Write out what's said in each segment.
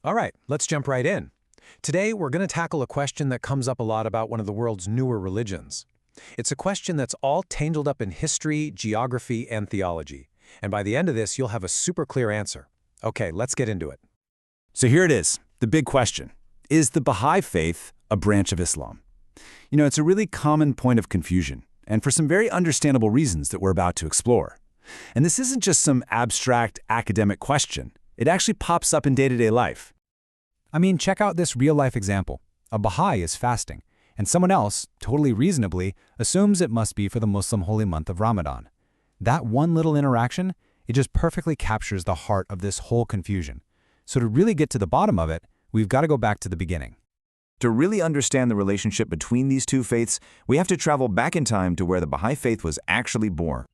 All right, let's jump right in. Today, we're going to tackle a question that comes up a lot about one of the world's newer religions. It's a question that's all tangled up in history, geography, and theology. And by the end of this, you'll have a super clear answer. Okay, let's get into it. So here it is, the big question. Is the Bahá'í faith a branch of Islam? It's a really common point of confusion, and for some very understandable reasons that we're about to explore. And this isn't just some abstract academic question. It actually pops up in day-to-day life. I mean, check out this real-life example. A Bahá'í is fasting, and someone else, totally reasonably, assumes it must be for the Muslim holy month of Ramadan. That one little interaction, it just perfectly captures the heart of this whole confusion. So to really get to the bottom of it, we've got to go back to the beginning. To really understand the relationship between these two faiths, we have to travel back in time to where the Bahá'í faith was actually born.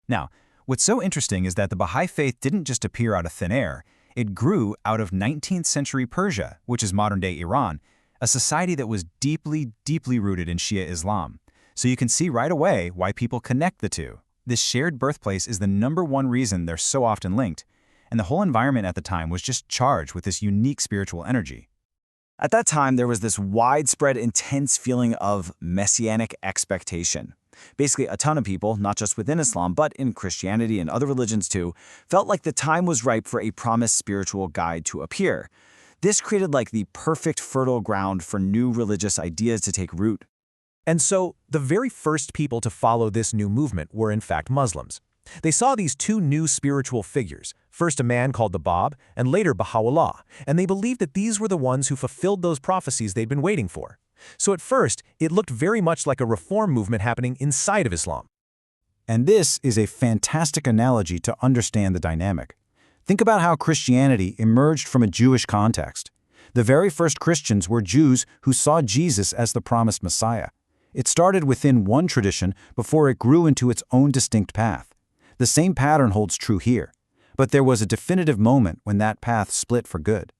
Now, what's so interesting is that the Bahá'í faith didn't just appear out of thin air. It grew out of 19th century Persia, which is modern-day Iran, a society that was deeply, deeply rooted in Shia Islam. So you can see right away why people connect the two. This shared birthplace is the #1 reason they're so often linked, and the whole environment at the time was just charged with this unique spiritual energy. At that time, there was this widespread, intense feeling of messianic expectation. Basically, a ton of people, not just within Islam, but in Christianity and other religions too, felt like the time was ripe for a promised spiritual guide to appear. This created like the perfect fertile ground for new religious ideas to take root. And so, the very first people to follow this new movement were in fact Muslims. They saw these two new spiritual figures, first a man called the Bab, and later Baha'u'llah, and they believed that these were the ones who fulfilled those prophecies they'd been waiting for. So at first, it looked very much like a reform movement happening inside of Islam. And this is a fantastic analogy to understand the dynamic. Think about how Christianity emerged from a Jewish context. The very first Christians were Jews who saw Jesus as the promised Messiah. It started within one tradition before it grew into its own distinct path. The same pattern holds true here, but there was a definitive moment when that path split for good.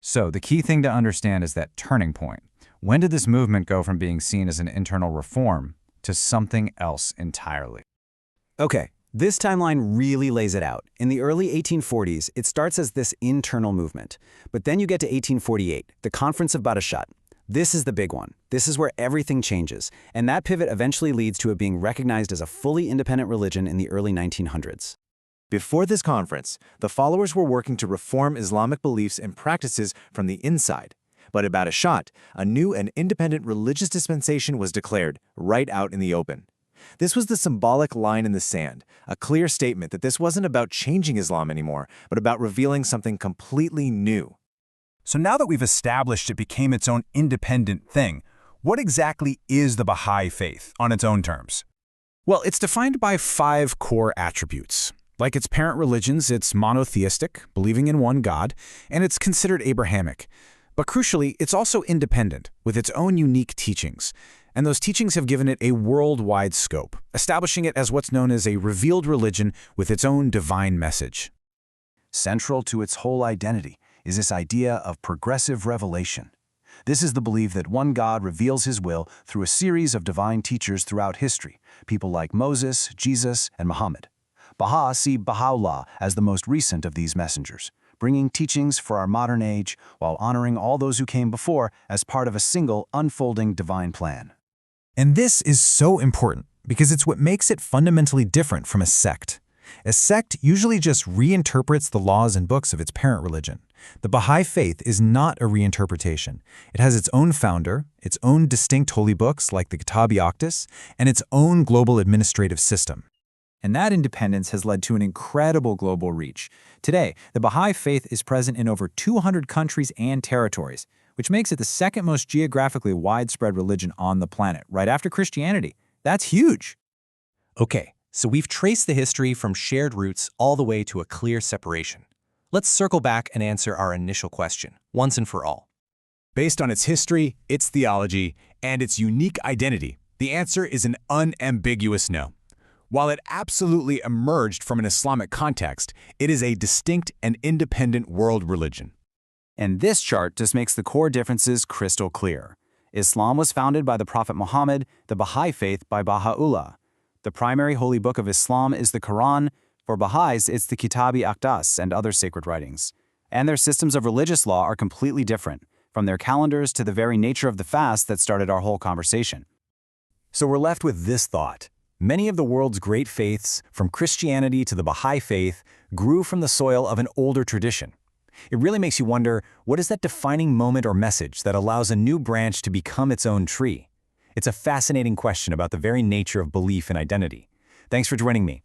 So the key thing to understand is that turning point. When did this movement go from being seen as an internal reform to something else entirely? Okay, this timeline really lays it out. In the early 1840s, it starts as this internal movement. But then you get to 1848, the Conference of Badashat. This is the big one. This is where everything changes, and that pivot eventually leads to it being recognized as a fully independent religion in the early 1900s. Before this conference, the followers were working to reform Islamic beliefs and practices from the inside. But at Badashat, a new and independent religious dispensation was declared, right out in the open. This was the symbolic line in the sand, a clear statement that this wasn't about changing Islam anymore, but about revealing something completely new. So now that we've established it became its own independent thing, what exactly is the Bahá'í faith on its own terms? Well, it's defined by 5 core attributes. Like its parent religions, it's monotheistic, believing in one God, and it's considered Abrahamic. But crucially, it's also independent, with its own unique teachings. And those teachings have given it a worldwide scope, establishing it as what's known as a revealed religion with its own divine message. Central to its whole identity is this idea of progressive revelation. This is the belief that one God reveals his will through a series of divine teachers throughout history, people like Moses, Jesus, and Muhammad. Bahá'í see Baha'u'llah as the most recent of these messengers, bringing teachings for our modern age while honoring all those who came before as part of a single, unfolding divine plan. And this is so important because it's what makes it fundamentally different from a sect. A sect usually just reinterprets the laws and books of its parent religion. The Bahá'í faith is not a reinterpretation. It has its own founder, its own distinct holy books like the Kitab-i-Aqdas, and its own global administrative system. And that independence has led to an incredible global reach. Today, the Bahá'í faith is present in over 200 countries and territories, which makes it the second most geographically widespread religion on the planet, right after Christianity. That's huge. Okay, so we've traced the history from shared roots all the way to a clear separation. Let's circle back and answer our initial question, once and for all. Based on its history, its theology, and its unique identity, the answer is an unambiguous no. While it absolutely emerged from an Islamic context, it is a distinct and independent world religion. And this chart just makes the core differences crystal clear. Islam was founded by the Prophet Muhammad, the Bahá'í faith by Baha'u'llah. The primary holy book of Islam is the Quran. For Baha'is, it's the Kitab-i-Aqdas and other sacred writings. And their systems of religious law are completely different, from their calendars to the very nature of the fast that started our whole conversation. So we're left with this thought. Many of the world's great faiths, from Christianity to the Bahá'í faith, grew from the soil of an older tradition. It really makes you wonder, what is that defining moment or message that allows a new branch to become its own tree? It's a fascinating question about the very nature of belief and identity. Thanks for joining me.